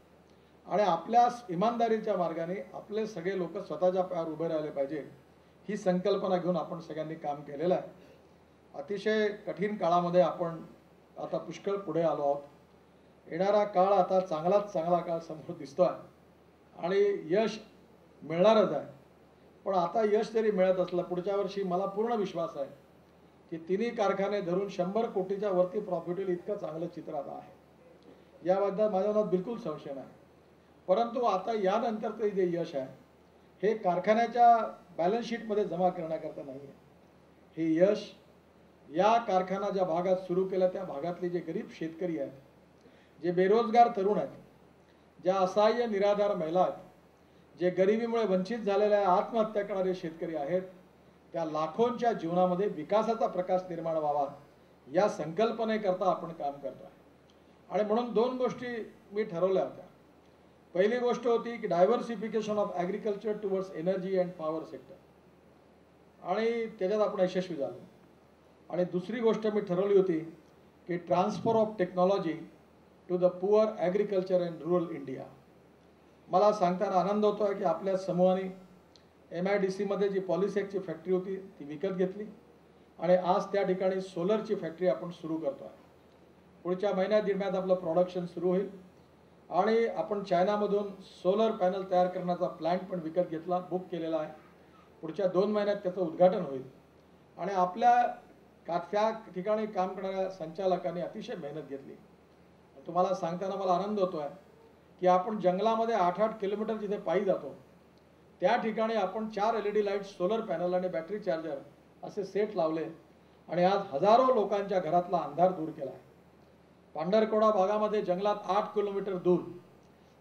आणि आपल्या इमानदारीच्या मार्गाने आपले सगळे लोक स्वतःच्या पायावर उभे राहिले पाहिजे. ही संकल्पना घेऊन आपण सगळ्यांनी काम केलेलं आहे. अतिशय कठीण काळामध्ये आपण आता पुष्कळ पुढे आलो आहोत. येणारा काळ आता चांगलाच चांगला काळ समोर दिसतोय. आणि यश मिळणारच आहे. पण आता यश जरी मिळत असलं, पुढच्या वर्षी मला पूर्ण विश्वास आहे की तिन्ही कारखाने धरून 100 कोटीच्या वरती प्रॉफिट होईल, इतकं चांगलं चित्र आता आहे. याबद्दल माझ्या मनात बिलकुल संशय नाही. परंतु आता यानंतरचं जे यश आहे हे कारखान्याच्या बॅलन्स शीटमध्ये जमा करण्याकरता नाही आहे. हे यश या कारखाना ज्या भागात सुरू केला त्या भागातले जे गरीब शेतकरी आहेत, जे बेरोजगार तरुण आहेत, ज्या असहाय्य निराधार महिला आहेत, जे गरिबीमुळे वंचित झालेल्या आत्महत्या करणारे शेतकरी आहेत, त्या लाखोंच्या जीवनामध्ये विकासाचा प्रकाश निर्माण व्हावा या संकल्पनेकरता आपण काम करतो आहे. आणि म्हणून दोन गोष्टी मी ठरवल्या होत्या. पहिली गोष्ट होती की diversification of agriculture towards energy and power sector, आणि त्याच्यात आपण यशस्वी झालो. आणि दुसरी गोष्ट मी ठरवली होती की transfer of technology to the poor agriculture and rural India. मला सांगताना आनंद होतो आहे की आपल्या समूहाने MIDCमध्ये जी पॉलिसेकची फॅक्टरी होती ती विकत घेतली आणि आज त्या ठिकाणी सोलरची फॅक्टरी आपण सुरू करतो आहे. पुढच्या महिन्यात आपलं प्रोडक्शन सुरू होईल आणि आपण चायनामधून सोलर पॅनल तयार करण्याचा प्लॅन्ट पण विकत घेतला, बुक केलेला आहे. पुढच्या 2 महिन्यात त्याचं उद्घाटन होईल. आणि आपल्या त्या ठिकाणी काम करणाऱ्या संचालकांनी अतिशय मेहनत घेतली. तुम्हाला सांगताना मला आनंद होतो आहे की आपण जंगलामध्ये 8-8 किलोमीटर जिथे पायी जातो त्या ठिकाणी आपण 4 LED लाईट, सोलर पॅनल आणि बॅटरी चार्जर असे सेट लावले आणि आज हजारो लोकांच्या घरातला अंधार दूर केला आहे. पांढरकवडा भागामध्ये जंगलात 8 किलोमीटर दूर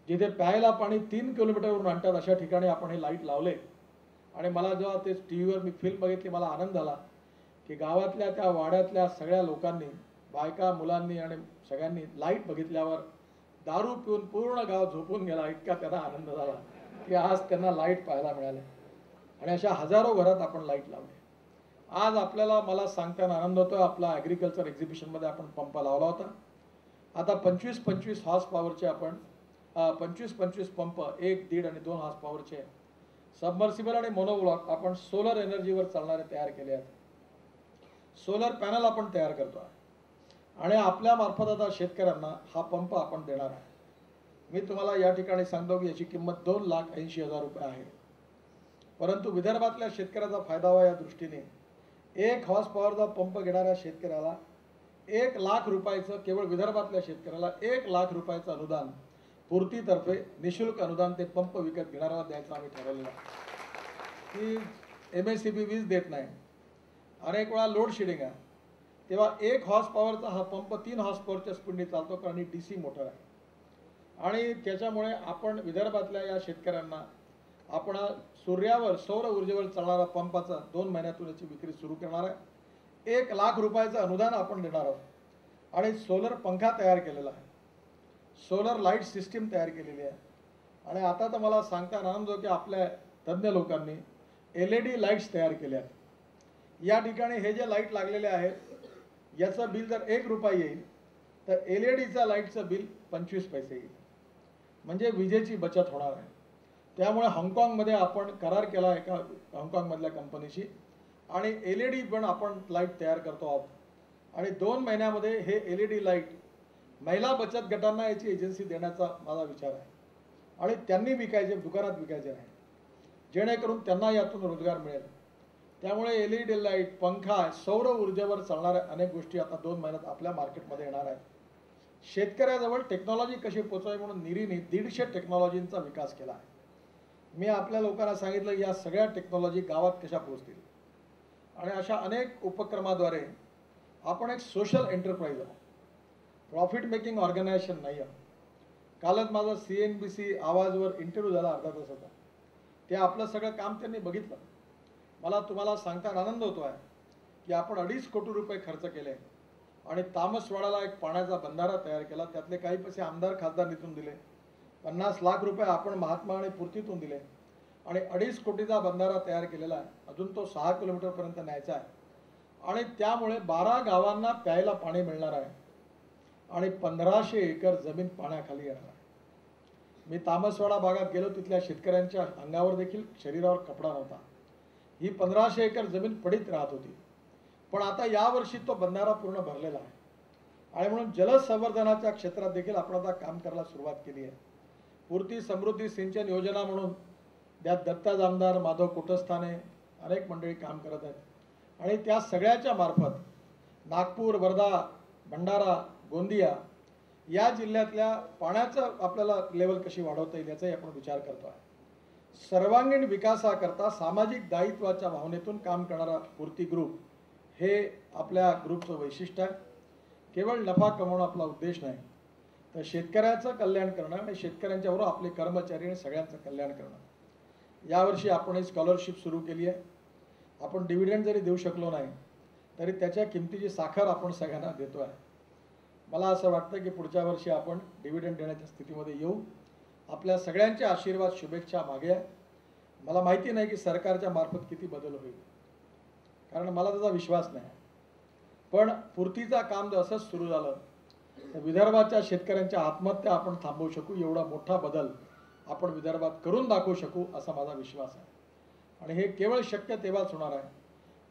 जिथे प्यायला पाणी 3 किलोमीटरवरून आणतात अशा ठिकाणी आपण हे लाईट लावले. आणि मला जेव्हा ते टीव्हीवर मी फिल्म बघितली मला आनंद झाला की गावातल्या त्या वाड्यातल्या सगळ्या लोकांनी, बायका, मुलांनी आणि सगळ्यांनी लाईट बघितल्यावर दारू पिऊन पूर्ण गाव झोपून गेला, इतका त्यांना आनंद झाला की आज त्यांना लाईट पाहायला मिळाले. आणि अशा हजारो घरात आपण लाईट लावले. आज आपल्याला मला सांगताना आनंद होतो, आपला ॲग्रिकल्चर एक्झिबिशनमध्ये आपण पंप लावला होता. आता 25-25 हॉर्स पॉवरचे आपण 25-25 पंप, 1, 1.5 आणि 2 हॉर्स पॉवरचे सबमर्सिबल आणि मोनोब्लॉक आपण सोलर एनर्जीवर चालणारे तयार केले आहेत. सोलर पॅनल आपण तयार करतो आहे आणि आपल्या मार्फत आता शेतकऱ्यांना हा पंप आपण देणार आहे. मी तुम्हाला या ठिकाणी सांगतो की याची किंमत 2,80,000 रुपये आहे. परंतु विदर्भातल्या शेतकऱ्याचा फायदा व्हावा या दृष्टीने 1 हॉर्स पॉवरचा पंप घेणाऱ्या शेतकऱ्याला 1 लाख रुपयाचं, केवळ विदर्भातल्या शेतकऱ्याला 1 लाख रुपयाचं अनुदान पूर्तीतर्फे निशुल्क अनुदान ते पंप विकत घेणाऱ्याला द्यायचं आम्ही ठरवलेलं आहे. की MSCB वीज देत नाही, अनेक वेळा लोड शेडिंग आहे, तेव्हा 1 हॉर्स पॉवरचा हा पंप 3 हॉर्स पॉवरच्या स्पीडने चालतो कारण ही DC मोटर आहे. आणि त्याच्यामुळे आपण विदर्भातल्या या शेतकऱ्यांना आपण सूर्यावर, सौर ऊर्जेवर चालणारा पंपाचा 2 महिन्यातून याची विक्री सुरू करणार आहे. 1 लाख रुपयाचं अनुदान आपण देणार आहोत आणि सोलर पंखा तयार केलेला आहे, सोलर लाईट सिस्टीम तयार केलेली आहे. आणि आता तर मला सांगता आनंद होतो की आपल्या तज्ज्ञ लोकांनी LED लाईट्स तयार केल्या आहेत. या ठिकाणी हे जे लाईट लागलेले आहेत याचं बिल जर 1 रुपया येईल तर LEDचा लाईटचं बिल 25 पैसे येईल, म्हणजे विजेची बचत होणार आहे. त्यामुळे हाँगकाँगमध्ये आपण करार केला आहे एका हाँगकाँगमधल्या कंपनीशी आणि LED पण आपण लाईट तयार करतो आहोत. आणि 2 महिन्यामध्ये हे LED लाईट महिला बचत गटांना याची एजन्सी देण्याचा माझा विचार आहे आणि त्यांनी विकायचे, दुकानात विकायचे नाही, जेणेकरून त्यांना यातून रोजगार मिळेल. त्यामुळे LED लाईट, पंखा, सौर ऊर्जेवर चालणाऱ्या अनेक गोष्टी आता 2 महिन्यात आपल्या मार्केटमध्ये येणार आहेत. शेतकऱ्याजवळ टेक्नॉलॉजी कशी पोहोचावी म्हणून निरीने 150 टेक्नॉलॉजींचा विकास केला आहे. मी आपल्या लोकांना सांगितलं या सगळ्या टेक्नॉलॉजी गावात कशा पोहोचतील आणि अशा अनेक उपक्रमाद्वारे आपण एक सोशल एंटरप्राइज आहोत, प्रॉफिट मेकिंग ऑर्गनायझेशन नाही आहोत. कालच माझा CNBC आवाजवर इंटरव्ह्यू झाला अर्धा तासाचा, ते आपलं सगळं काम त्यांनी बघितलं. मला तुम्हाला सांगताना आनंद होतो आहे की आपण 2.5 कोटी रुपये खर्च केले आणि तामसवाडाला एक पाण्याचा बंधारा तयार केला. त्यातले काही पैसे आमदार खासदार निधून दिले, 50 लाख रुपये आपण महात्मा आणि पूर्तीतून दिले आणि 2.5 कोटीचा बंधारा तयार केलेला आहे. अजून तो 6 किलोमीटरपर्यंत न्यायचा आहे आणि त्यामुळे 12 गावांना प्यायला पाणी मिळणार आहे आणि 1500 एकर जमीन पाण्याखाली येणार आहे. मी तामसवाडा भागात गेलो, तिथल्या शेतकऱ्यांच्या अंगावर देखील, शरीरावर कपडा नव्हता. ही 1500 एकर जमीन पडीत राहत होती. पण आता यावर्षी तो बंधारा पूर्ण भरलेला आहे आणि म्हणून जलसंवर्धनाच्या क्षेत्रात देखील आपण आता काम करायला सुरुवात केली आहे. पूर्ती समृद्धी सिंचन योजना म्हणून त्यात दत्ता जामदार, माधव कोटस्थाने अनेक मंडळी काम करत आहेत आणि त्या सगळ्याच्या मार्फत नागपूर, वर्धा, भंडारा, गोंदिया या जिल्ह्यातल्या पाण्याचं आपल्याला लेवल कशी वाढवता येईल याचाही आपण विचार करतो आहे. सर्वांगीण विकासाकरता सामाजिक दायित्वाच्या भावनेतून काम करणारा पूर्ती ग्रुप हे आपल्या ग्रुपचं वैशिष्ट्य आहे. केवळ नफा कमवणं आपला उद्देश नाही, तर शेतकऱ्याचं कल्याण करणं आणि शेतकऱ्यांच्याबरोबर आपले कर्मचारी आणि सगळ्यांचं कल्याण करणं. यावर्षी आपण स्कॉलरशिप सुरू केली आहे. आपण डिव्हिडंड जरी देऊ शकलो नाही तरी त्याच्या किमतीची साखर आपण सगळ्यांना देतो आहे. मला असं वाटतं की पुढच्या वर्षी आपण डिव्हिडंड देण्याच्या स्थितीमध्ये येऊ. आपल्या सगळ्यांचे आशीर्वाद, शुभेच्छा मागे आहे. मला माहिती नाही की सरकारच्या मार्फत किती बदल होईल, कारण मला त्याचा विश्वास नाही. पण पूर्तीचा काम जर असंच सुरू झालं तर विदर्भाच्या शेतकऱ्यांच्या आत्महत्या आपण थांबवू शकू, एवढा मोठा बदल आपण विदर्भात करून दाखवू शकू असा माझा विश्वास आहे. आणि हे केवळ शक्य तेव्हाच होणार आहे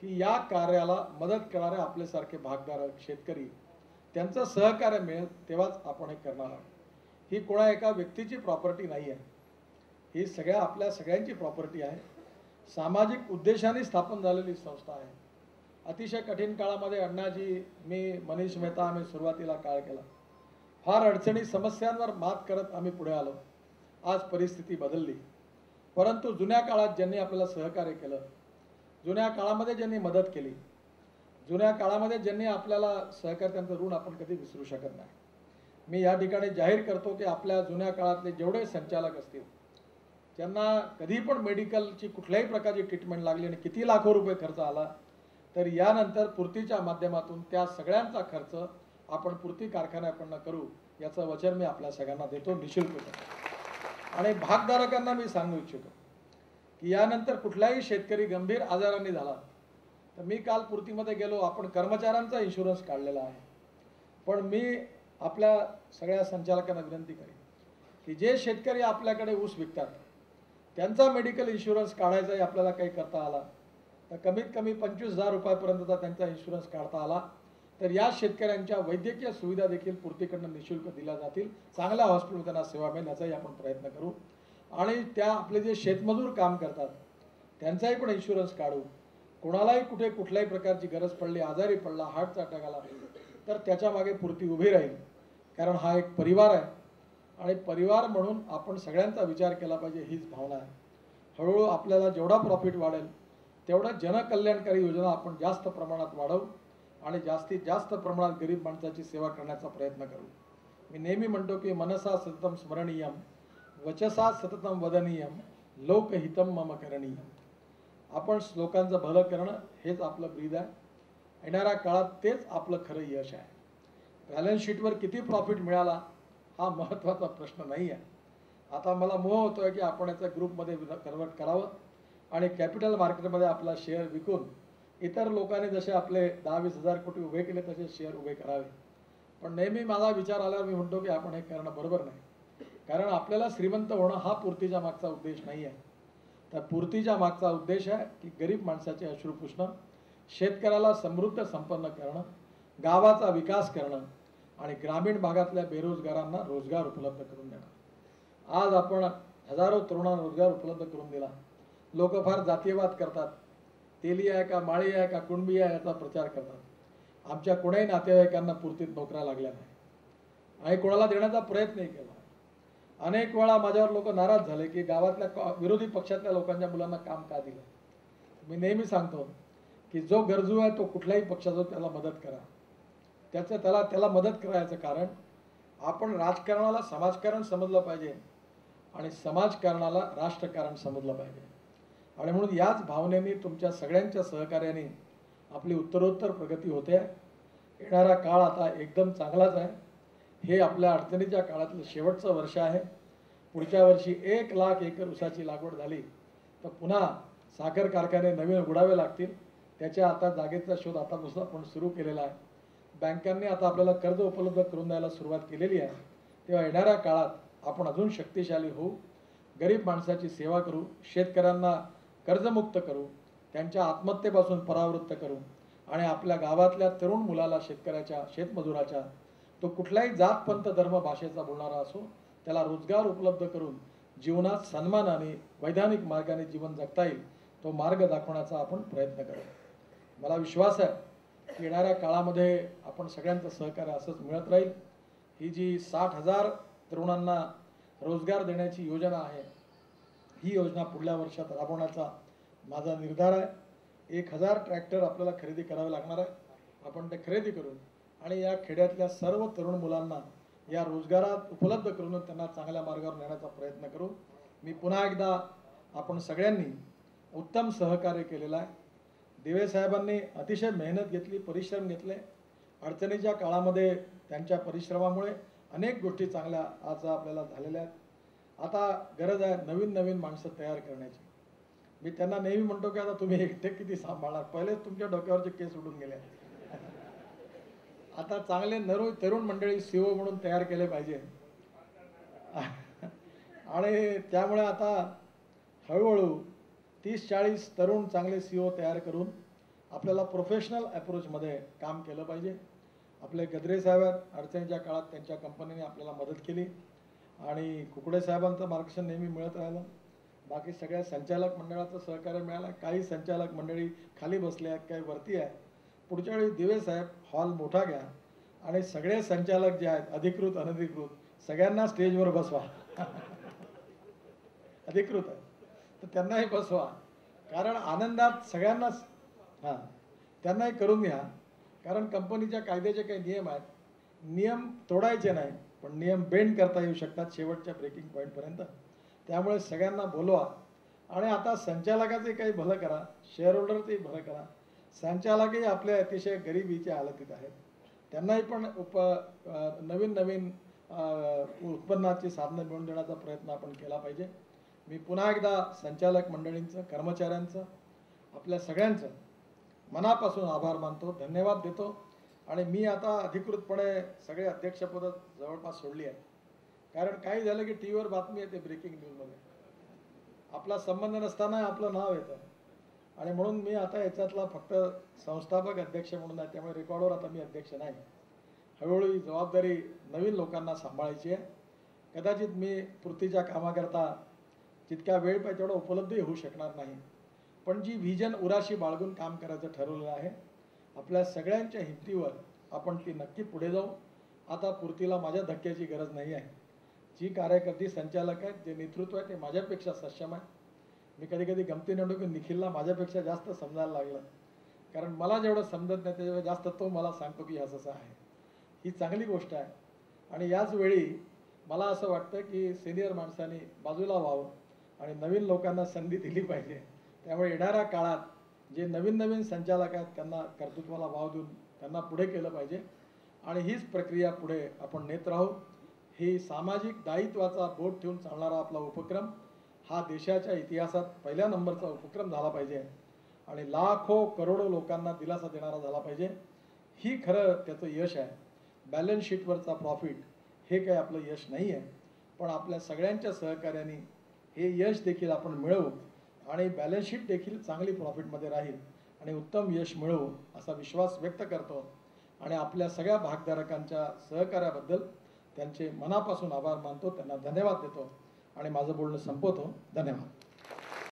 की या कार्याला मदत करणारे आपल्यासारखे भागधारक, शेतकरी त्यांचं सहकार्य मिळेल तेव्हाच आपण हे करणार आहोत. ही कोणा एका व्यक्तीची प्रॉपर्टी नाही आहे, ही आपल्या सगळ्यांची प्रॉपर्टी आहे. सामाजिक उद्देशाने स्थापन झालेली संस्था आहे. अतिशय कठीण काळामध्ये अण्णाजी, मी, मनीष मेहता आम्ही सुरुवातीला काळ केला. फार अडचणी, समस्यांवर मात करत आम्ही पुढे आलो. आज परिस्थिती बदलली, परंतु जुन्या काळात ज्यांनी आपल्याला सहकार्य केलं, जुन्या काळामध्ये ज्यांनी मदत केली, जुन्या काळामध्ये ज्यांनी आपल्याला सहकार्य, त्यांचं ऋण आपण कधी विसरू शकत नाही. मी या ठिकाणी जाहीर करतो की आपल्या जुन्या काळातले जेवढे संचालक असतील, ज्यांना कधी पण मेडिकलची कुठल्याही प्रकारची ट्रीटमेंट लागली आणि किती लाखो रुपये खर्च आला, तर यानंतर पूर्तीच्या माध्यमातून त्या सगळ्यांचा खर्च आपण पूर्ती कारखान्याकडनं करू याचं वचन मी आपल्या सगळ्यांना देतो निःशुल्क. आणि भागधारकांना मी सांगू इच्छितो की यानंतर कुठलाही शेतकरी गंभीर आजाराने झाला तर मी काल पूर्तीमध्ये गेलो, आपण कर्मचाऱ्यांचा इन्शुरन्स काढलेला आहे. पण मी आपल्या सगळ्या संचालकांना विनंती करेन की जे शेतकरी आपल्याकडे ऊस विकतात त्यांचा मेडिकल इन्शुरन्स काढायचाही आपल्याला काही करता आला तर कमीत कमी 25,000 रुपयापर्यंतचा त्यांचा इन्शुरन्स काढता आला तर या शेतकऱ्यांच्या वैद्यकीय सुविधा देखील पूर्तीकडनं निःशुल्क दिल्या जातील. चांगल्या हॉस्पिटल त्यांना सेवा मिळेल याचाही आपण प्रयत्न करू. आणि त्या आपले जे शेतमजूर काम करतात त्यांचाही पण इन्शुरन्स काढू. कोणालाही कुठे कुठल्याही प्रकारची गरज पडली, आजारी पडला, हार्टचा अटॅक आला तर त्याच्या मागे पूर्ती उभी राहील. कारण हा एक परिवार आहे आणि परिवार म्हणून आपण सगळ्यांचा विचार केला पाहिजे, हीच भावना आहे. हळूहळू आपल्याला जेवढा प्रॉफिट वाढेल तेवढं जनकल्याणकारी योजना आपण जास्त प्रमाणात वाढवू आणि जास्तीत जास्त प्रमाणात गरीब माणसाची सेवा करण्याचा प्रयत्न करू. मी नेहमी म्हणतो की मनसा सततम स्मरणीयम, वचसा सततम वदनीयम, लोकहितम मम करणीयम. आपण लोकांचं भलं करणं हेच आपलं ब्रीद आहे. येणाऱ्या काळात तेच आपलं खरं यश आहे. बॅलन्स शीटवर किती प्रॉफिट मिळाला हा महत्त्वाचा प्रश्न नाही आहे. आता मला मोह होतो आहे की आपण याचा ग्रुपमध्ये कन्वर्ट करावं आणि कॅपिटल मार्केटमध्ये आपला शेअर विकून इतर लोकांनी जसे आपले 10-20 हजार कोटी उभे केले तसे शेअर उभे करावे. पण नेहमी माझा विचार आल्यावर मी म्हणतो की आपण हे करणं बरोबर नाही. कारण आपल्याला श्रीमंत होणं हा पूर्तीच्या मागचा उद्देश नाही आहे. तर पूर्तीच्या मागचा उद्देश आहे की गरीब माणसाचे अश्रू पुसणं, शेतकऱ्याला समृद्ध संपन्न करणं, गावाचा विकास करणं आणि ग्रामीण भागातल्या बेरोजगारांना रोजगार उपलब्ध करून देणं. आज आपण हजारो तरुणांना रोजगार उपलब्ध करून दिला. लोक फार जातीयवाद करतात, तेली आहे का, माळी आहे का, कुणबी आहे याचा प्रचार करतात. आमच्या कोणाही नातेवाईकांना पूर्तीत नोकऱ्या लागल्या नाही आणि कोणाला देण्याचा प्रयत्नही केला. अनेक वेळा माझ्यावर लोक नाराज झाले की गावातल्या विरोधी पक्षातल्या लोकांच्या मुलांना काम का दिलं. मी नेहमी सांगतो की जो गरजू आहे तो कुठल्याही पक्षाचा त्याला मदत करा. त्याला मदत करायचं कारण आपण राजकारणाला समाजकारण समजलं पाहिजे आणि समाजकारणाला राष्ट्रकारण समजलं पाहिजे. आणि म्हणून याच भावनेने तुमच्या सगळ्यांच्या सहकार्याने आपली उत्तरोत्तर प्रगती होते. येणारा काळ आता एकदम चांगलाच आहे. हे आपल्या अडचणीच्या काळातलं शेवटचं वर्ष आहे. पुढच्या वर्षी 1 लाख एकर ऊसाची लागवड झाली तर पुन्हा साखर कारखाने नवीन उघडावे लागतील. त्याच्या आता जागेचा शोध आतापासून आपण सुरू केलेला आहे. बँकांनी आता आपल्याला कर्ज उपलब्ध करून द्यायला सुरुवात केलेली आहे. तेव्हा येणाऱ्या काळात आपण अजून शक्तिशाली होऊ, गरीब माणसाची सेवा करू, शेतकऱ्यांना कर्जमुक्त करू, त्यांच्या आत्महत्येपासून परावृत्त करू आणि आपल्या गावातल्या तरुण मुलाला, शेतकऱ्याच्या, शेतमजुराच्या, तो कुठलाही जात, पंथ, धर्म, भाषेचा बोलणारा असो, त्याला रोजगार उपलब्ध करून जीवनात सन्मानाने वैधानिक मार्गाने जीवन जगता येईल तो मार्ग दाखवण्याचा आपण प्रयत्न करू. मला विश्वास आहे की येणाऱ्या काळामध्ये आपण सगळ्यांचं सहकार्य असंच मिळत राहील. ही जी 60,000 तरुणांना रोजगार देण्याची योजना आहे, ही योजना पुढल्या वर्षात राबवण्याचा माझा निर्धार आहे. 1000 ट्रॅक्टर आपल्याला खरेदी करावे लागणार आहे. आपण ते खरेदी करून आणि या खेड्यातल्या सर्व तरुण मुलांना या रोजगारात उपलब्ध करून त्यांना चांगल्या मार्गावर नेण्याचा प्रयत्न करू. मी पुन्हा एकदा आपण सगळ्यांनी उत्तम सहकार्य केलेलं आहे. दिवे साहेबांनी अतिशय मेहनत घेतली, परिश्रम घेतले. अडचणीच्या काळामध्ये त्यांच्या परिश्रमामुळे अनेक गोष्टी चांगल्या आज आपल्याला झालेल्या आहेत. आता गरज आहे नवीन नवीन माणसं तयार करण्याची. मी त्यांना नेहमी म्हणतो की आता तुम्ही एकटे किती सांभाळणार, पहिलेच तुमच्या डोक्यावरचे केस उडून गेले. आता चांगले तरुण मंडळी CEO म्हणून तयार केले पाहिजे. आणि त्यामुळे आता हळूहळू 30-40 तरुण चांगले CEO तयार करून आपल्याला प्रोफेशनल अप्रोचमध्ये काम केलं पाहिजे. आपले गद्रे साहेब अडचणीच्या काळात त्यांच्या कंपनीने आपल्याला मदत केली आणि कुकडे साहेबांचं मार्गदर्शन नेहमी मिळत राहिलं. बाकी सगळ्या संचालक मंडळाचं सहकार्य मिळालं. काही संचालक मंडळी खाली बसले आहेत, काही वरती आहे. पुढच्या वेळी दिवे साहेब हॉल मोठा घ्या आणि सगळे संचालक जे आहेत अधिकृत अनधिकृत सगळ्यांना स्टेजवर बसवा. अधिकृत आहे तर त्यांनाही बसवा, कारण आनंदात सगळ्यांनाच त्यांनाही करून घ्या. कारण कंपनीच्या कायद्याचे काही नियम आहेत, नियम तोडायचे नाही पण नियम बेंड करता येऊ शकतात शेवटच्या ब्रेकिंग पॉईंटपर्यंत. त्यामुळे सगळ्यांना बोलवा आणि आता संचालकाचे काही भलं करा, शेअर होल्डरचंही भलं करा. संचालकही आपल्या अतिशय गरिबीच्या हालतीत आहेत, त्यांनाही पण नवीन नवीन उत्पन्नाची साधनं मिळवून देण्याचा प्रयत्न आपण केला पाहिजे. मी पुन्हा एकदा संचालक मंडळींचं, कर्मचाऱ्यांचं, आपल्या सगळ्यांचं मनापासून आभार मानतो, धन्यवाद देतो. आणि मी आता अधिकृतपणे सगळे अध्यक्षपद जवळपास सोडली आहे. कारण काही झालं की टीव्हीवर बातमी येते ब्रेकिंग न्यूजमध्ये, आपला संबंध नसताना आपलं नाव येतं. आणि म्हणून मी आता याच्यातला फक्त संस्थापक अध्यक्ष म्हणून आहे, त्यामुळे रेकॉर्डवर आता मी अध्यक्ष नाही. हळूहळू ही जबाबदारी नवीन लोकांना सांभाळायची आहे. कदाचित मी पूर्तीच्या कामाकरता जितक्या वेळ पाहिजे तेवढा उपलब्धही होऊ शकणार नाही, पण जी व्हिजन उराशी बाळगून काम करायचं ठरवलेलं आहे, आपल्या सगळ्यांच्या हिमतीवर आपण ती नक्की पुढे जाऊ. आता पूर्तीला माझ्या धक्क्याची गरज नाही आहे. जी कार्यकर्ती संचालक आहेत, जे नेतृत्व आहे ते माझ्यापेक्षा सक्षम आहे. मी कधी कधी गमतीने म्हणतो की निखिलला माझ्यापेक्षा जास्त समजायला लागलं, कारण मला जेवढं समजत नाही त्याच्यावर जास्त तो मला सांगतो की असं आहे. ही चांगली गोष्ट आहे. आणि याच वेळी मला असं वाटतं की सिनियर माणसांनी बाजूला व्हावं आणि नवीन लोकांना संधी दिली पाहिजे. त्यामुळे येणाऱ्या काळात जे नवीन नवीन संचालक आहेत त्यांना कर्तृत्वाला वाव देऊन त्यांना पुढे केलं पाहिजे. आणि हीच प्रक्रिया पुढे आपण नेत राहू. ही सामाजिक दायित्वाचा बोध ठेवून चालणारा आपला उपक्रम हा देशाच्या इतिहासात पहिल्या नंबरचा उपक्रम झाला पाहिजे आणि लाखो करोडो लोकांना दिलासा देणारा झाला पाहिजे. ही खरं त्याचं यश आहे. बॅलन्स शीटवरचा प्रॉफिट हे काही आपलं यश नाही आहे, पण आपल्या सगळ्यांच्या सहकार्याने हे यश देखील आपण मिळवू आणि बॅलन्स शीट देखील चांगली प्रॉफिटमध्ये राहील आणि उत्तम यश मिळवू असा विश्वास व्यक्त करतो. आणि आपल्या सगळ्या भागधारकांच्या सहकार्याबद्दल त्यांचे मनापासून आभार मानतो, त्यांना धन्यवाद देतो आणि माझं बोलणं संपवतो. धन्यवाद.